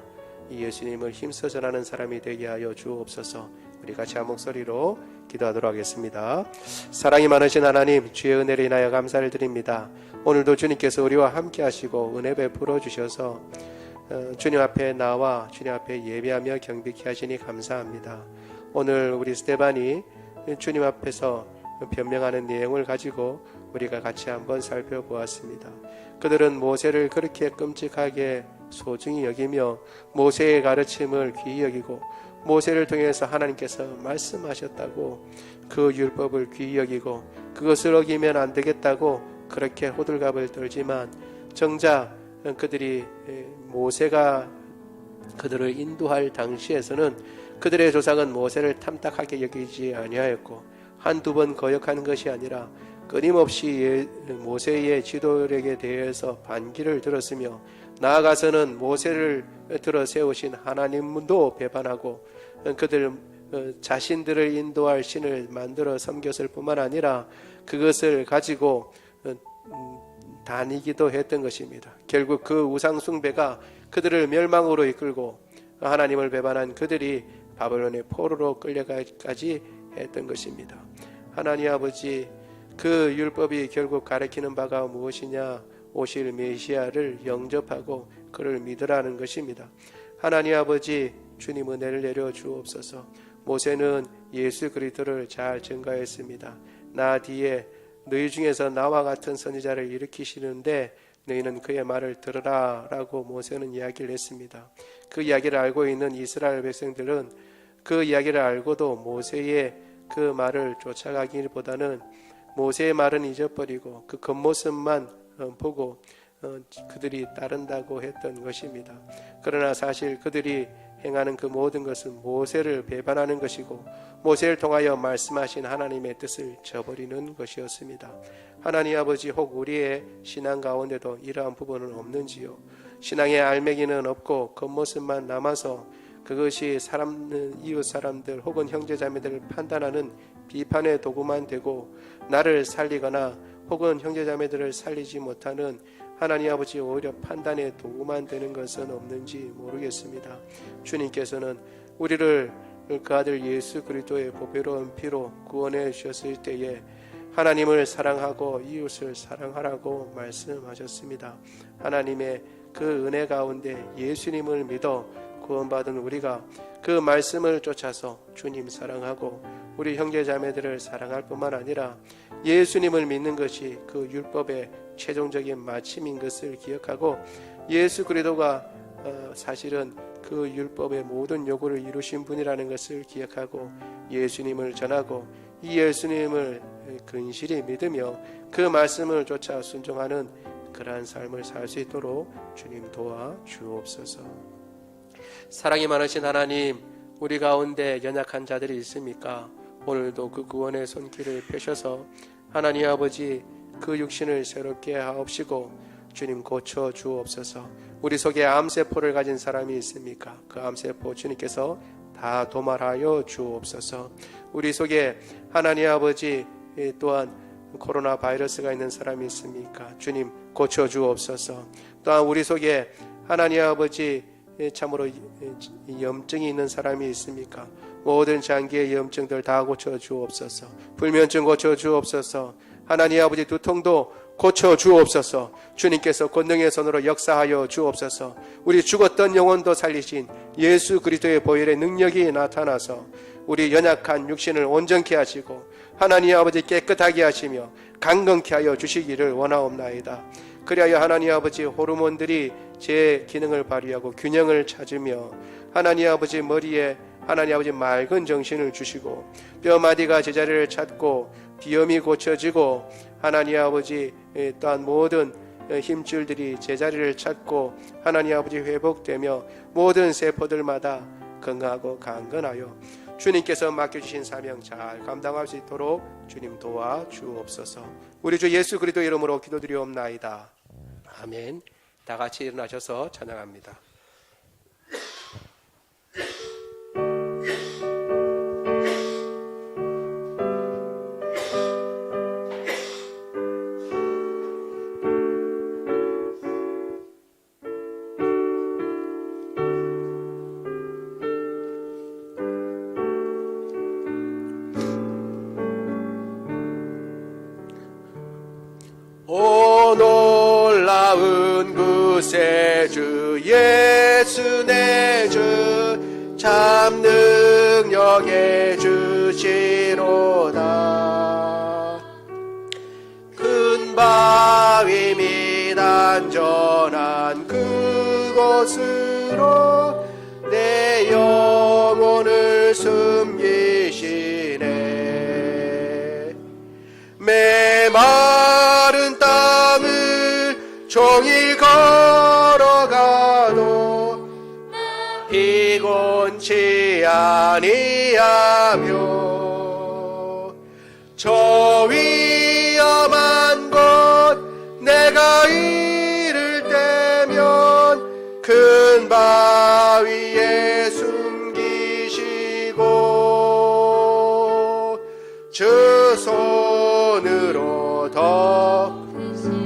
Speaker 1: 이 예수님을 힘써 전하는 사람이 되게 하여 주옵소서. 우리 같이 한 목소리로 기도하도록 하겠습니다. 사랑이 많으신 하나님, 주의 은혜를 인하여 감사를 드립니다. 오늘도 주님께서 우리와 함께 하시고 은혜 베풀어 주셔서 주님 앞에 나와 주님 앞에 예배하며 경배케 하시니 감사합니다. 오늘 우리 스테반이 주님 앞에서 변명하는 내용을 가지고 우리가 같이 한번 살펴보았습니다. 그들은 모세를 그렇게 끔찍하게 소중히 여기며 모세의 가르침을 귀히 여기고 모세를 통해서 하나님께서 말씀하셨다고 그 율법을 귀히 여기고 그것을 어기면 안 되겠다고 그렇게 호들갑을 떨지만 정작 그들이 모세가 그들을 인도할 당시에서는 그들의 조상은 모세를 탐탁하게 여기지 아니하였고 한두 번 거역하는 것이 아니라 끊임없이 모세의 지도력에 대해서 반기를 들었으며 나아가서는 모세를 들어 세우신 하나님도 배반하고 그들 자신들을 인도할 신을 만들어 섬겼을 뿐만 아니라 그것을 가지고 다니기도 했던 것입니다. 결국 그 우상 숭배가 그들을 멸망으로 이끌고 하나님을 배반한 그들이 바벨론의 포로로 끌려가기까지 했던 것입니다. 하나님 아버지, 그 율법이 결국 가리키는 바가 무엇이냐? 오실 메시아를 영접하고 그를 믿으라는 것입니다. 하나님 아버지, 주님 은혜를 내려 주옵소서. 모세는 예수 그리스도를 잘 증거했습니다. 나 뒤에 너희 중에서 나와 같은 선지자를 일으키시는데 너희는 그의 말을 들으라 라고 모세는 이야기를 했습니다. 그 이야기를 알고 있는 이스라엘 백성들은 그 이야기를 알고도 모세의 그 말을 쫓아가기보다는 모세의 말은 잊어버리고 그 겉모습만 보고 그들이 따른다고 했던 것입니다. 그러나 사실 그들이 행하는 그 모든 것은 모세를 배반하는 것이고 모세를 통하여 말씀하신 하나님의 뜻을 저버리는 것이었습니다. 하나님 아버지, 혹 우리의 신앙 가운데도 이러한 부분은 없는지요? 신앙의 알맹이는 없고 겉모습만 남아서 그것이 이웃 사람들 혹은 형제자매들을 판단하는 비판의 도구만 되고 나를 살리거나 혹은 형제자매들을 살리지 못하는 하나님 아버지 오히려 판단의 도구만 되는 것은 없는지 모르겠습니다. 주님께서는 우리를 그 아들 예수 그리스도의 보배로운 피로 구원해 주셨을 때에 하나님을 사랑하고 이웃을 사랑하라고 말씀하셨습니다. 하나님의 그 은혜 가운데 예수님을 믿어 구원받은 우리가 그 말씀을 쫓아서 주님 사랑하고 우리 형제 자매들을 사랑할 뿐만 아니라 예수님을 믿는 것이 그 율법의 최종적인 마침인 것을 기억하고 예수 그리스도가 사실은 그 율법의 모든 요구를 이루신 분이라는 것을 기억하고 예수님을 전하고 이 예수님을 근실히 믿으며 그 말씀을 쫓아 순종하는 그러한 삶을 살 수 있도록 주님 도와 주옵소서. 사랑이 많으신 하나님, 우리 가운데 연약한 자들이 있습니까? 오늘도 그 구원의 손길을 펴셔서 하나님 아버지 그 육신을 새롭게 하옵시고 주님 고쳐 주옵소서. 우리 속에 암세포를 가진 사람이 있습니까? 그 암세포 주님께서 다 도말하여 주옵소서. 우리 속에 하나님 아버지 또한 코로나 바이러스가 있는 사람이 있습니까? 주님 고쳐 주옵소서. 또한 우리 속에 하나님 아버지 참으로 염증이 있는 사람이 있습니까? 모든 장기의 염증들 다 고쳐 주옵소서. 불면증 고쳐 주옵소서. 하나님 아버지 두통도 고쳐 주옵소서. 주님께서 권능의 손으로 역사하여 주옵소서. 우리 죽었던 영혼도 살리신 예수 그리스도의 보혈의 능력이 나타나서 우리 연약한 육신을 온전케 하시고 하나님 아버지 깨끗하게 하시며 강건케 하여 주시기를 원하옵나이다. 그리하여 하나님 아버지 호르몬들이 제 기능을 발휘하고 균형을 찾으며 하나님 아버지 머리에 하나님 아버지 맑은 정신을 주시고 뼈마디가 제자리를 찾고 비염이 고쳐지고 하나님 아버지 또한 모든 힘줄들이 제자리를 찾고 하나님 아버지 회복되며 모든 세포들마다 건강하고 강건하여 주님께서 맡겨주신 사명 잘 감당할 수 있도록 주님 도와 주옵소서. 우리 주 예수 그리스도 이름으로 기도드리옵나이다. 아멘. 다 같이 일어나셔서 찬양합니다. 오 놀라운 구세주 예수 내 주 참 능력의 주시로다. 큰 바위 및 안전한 그곳으로 내 영혼을 숨기시네. 메마른 땅을 종일 걸어가도 피곤치 아니하며 저 위험한 곳 내가 이를 때면 큰 바위에 숨기시고 주 손으로 덮으시네.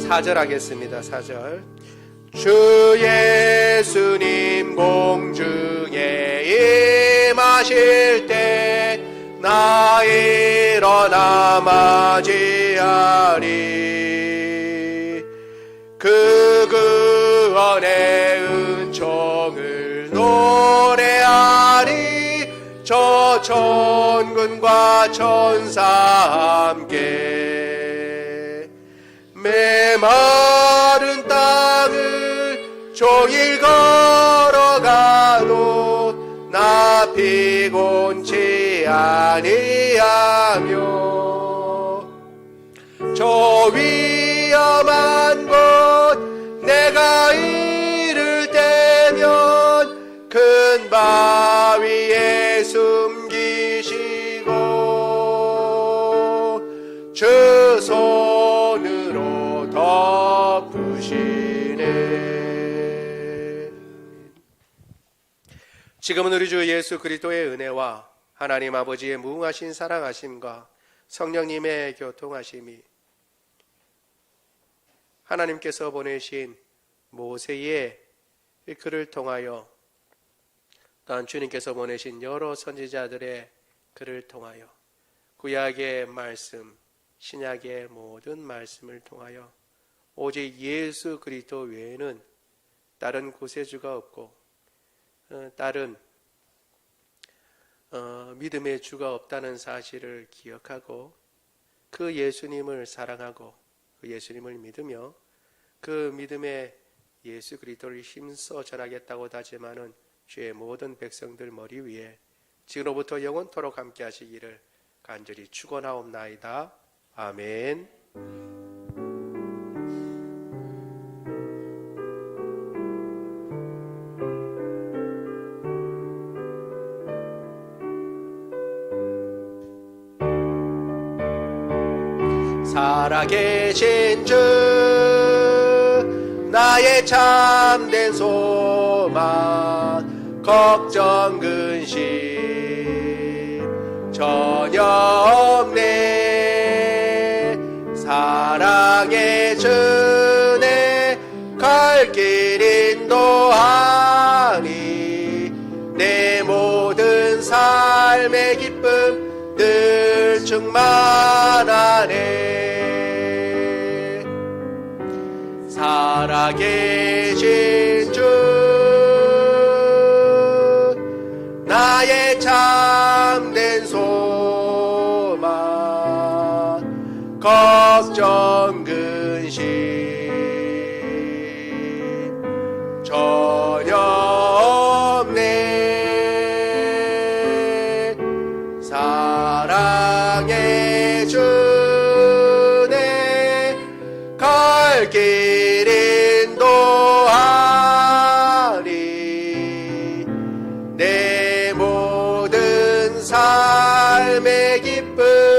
Speaker 1: 4절 하겠습니다. 4절. 주 예수님 공중에 임하실 때 나 일어나 맞이하리. 그 구원의 은총을 노래하리. 저 천군과 천사 함께 메마른 땅을 종일 걸어가도 나 피곤치 아니하며 저 위험한 곳 내가 이를 때면 큰 바위에 숨기시고 주 손으로 덮으시네. 지금은 우리 주 예수 그리스도의 은혜와 하나님 아버지의 무궁하신 사랑하심과 성령님의 교통하심이 하나님께서 보내신 모세의 글을 통하여 또한 주님께서 보내신 여러 선지자들의 글을 통하여 구약의 말씀 신약의 모든 말씀을 통하여 오직 예수 그리스도 외에는 다른 구세주가 없고 다른 믿음의 주가 없다는 사실을 기억하고 그 예수님을 사랑하고 그 예수님을 믿으며 그 믿음의 예수 그리스도를 힘써 전하겠다고 다짐하는 주의 모든 백성들 머리 위에 지금로부터 영원토록 함께 하시기를 간절히 축원하옵나이다. 아멘. 살아계신 주 나의 참된 소망 걱정 근심 전혀 없네. 사랑의 주내 갈 길 인도하니 내 모든 삶의 기쁨 늘 충만하네. 살아계신 주 나의 참된 소망 걱정 근심 전혀 없네. 사랑의 주내 갈 길 인도하니 내 모든 삶의 기쁨